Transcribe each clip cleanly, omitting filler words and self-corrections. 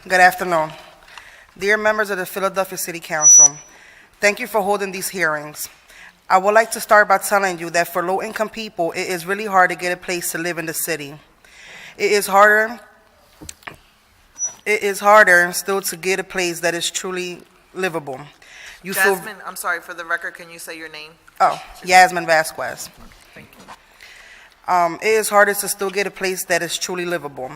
Good afternoon. Dear members of the Philadelphia City Council, thank you for holding these hearings. I would like to start by telling you that for low-income people, it is really hard to get a place to live in the city. It is harder still to get a place that is truly livable. Jasmine, I'm sorry, for the record, can you say your name? Yazmin Vasquez. Thank you. It is harder to still get a place that is truly livable.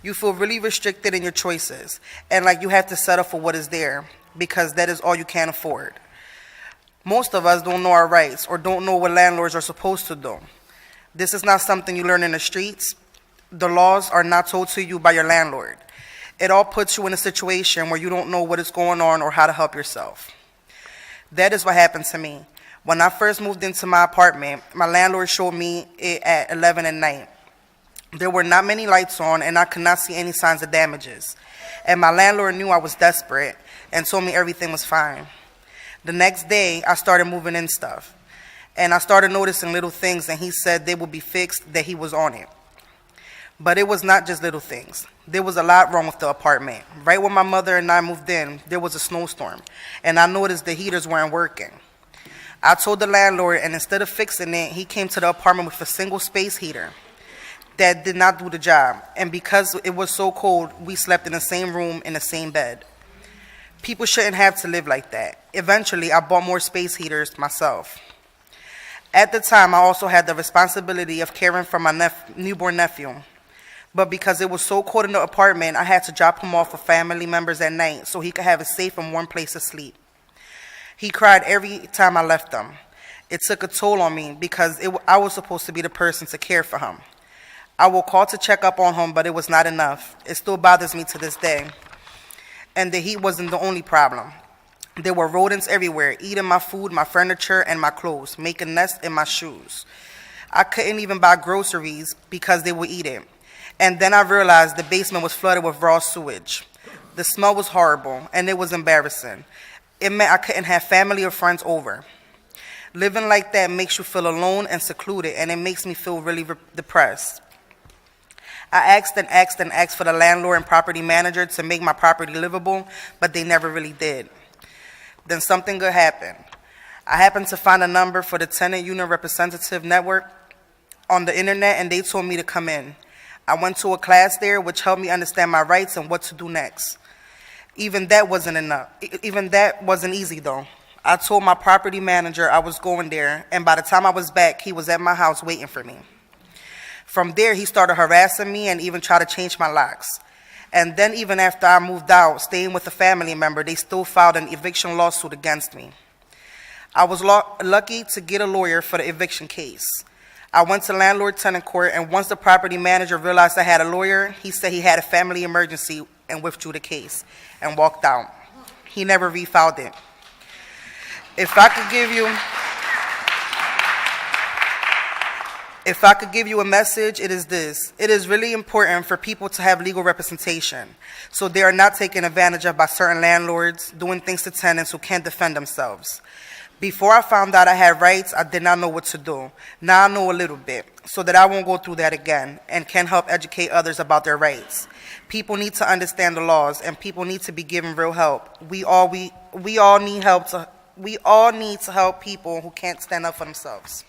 You feel really restricted in your choices, and like you have to settle for what is there, because that is all you can afford. Most of us don't know our rights or don't know what landlords are supposed to do. This is not something you learn in the streets. The laws are not told to you by your landlord. It all puts you in a situation where you don't know what is going on or how to help yourself. That is what happened to me. When I first moved into my apartment, my landlord showed me it at 11 at night. There were not many lights on, and I could not see any signs of damages. And my landlord knew I was desperate and told me everything was fine. The next day, I started moving in stuff, and I started noticing little things, and he said they would be fixed, that he was on it. But it was not just little things. There was a lot wrong with the apartment. Right when my mother and I moved in, there was a snowstorm, and I noticed the heaters weren't working. I told the landlord, and instead of fixing it, he came to the apartment with a single space heater that did not do the job. And because it was so cold, we slept in the same room in the same bed. People shouldn't have to live like that. Eventually, I bought more space heaters myself. At the time, I also had the responsibility of caring for my newborn nephew. But because it was so cold in the apartment, I had to drop him off with family members at night so he could have a safe and warm place to sleep. He cried every time I left him. It took a toll on me because I was supposed to be the person to care for him. I will call to check up on him, but it was not enough. It still bothers me to this day. And the heat wasn't the only problem. There were rodents everywhere, eating my food, my furniture, and my clothes, making nests in my shoes. I couldn't even buy groceries because they would eat it. And then I realized the basement was flooded with raw sewage. The smell was horrible, and it was embarrassing. It meant I couldn't have family or friends over. Living like that makes you feel alone and secluded, and it makes me feel really depressed. I asked for the landlord and property manager to make my property livable, but they never really did. Then something good happened. I happened to find a number for the Tenant Union Representative Network on the internet, and they told me to come in. I went to a class there, which helped me understand my rights and what to do next. Even that wasn't enough. Even that wasn't easy, though. I told my property manager I was going there, and by the time I was back, he was at my house waiting for me. From there, he started harassing me and even tried to change my locks. And then even after I moved out, staying with a family member, they still filed an eviction lawsuit against me. I was lucky to get a lawyer for the eviction case. I went to landlord-tenant court, and once the property manager realized I had a lawyer, he said he had a family emergency and withdrew the case and walked out. He never refiled it. If I could give you a message, it is this. It is really important for people to have legal representation, so they are not taken advantage of by certain landlords doing things to tenants who can't defend themselves. Before I found out I had rights, I did not know what to do. Now I know a little bit, so that I won't go through that again and can help educate others about their rights. People need to understand the laws, and people need to be given real help. We all need help. We all need to help people who can't stand up for themselves.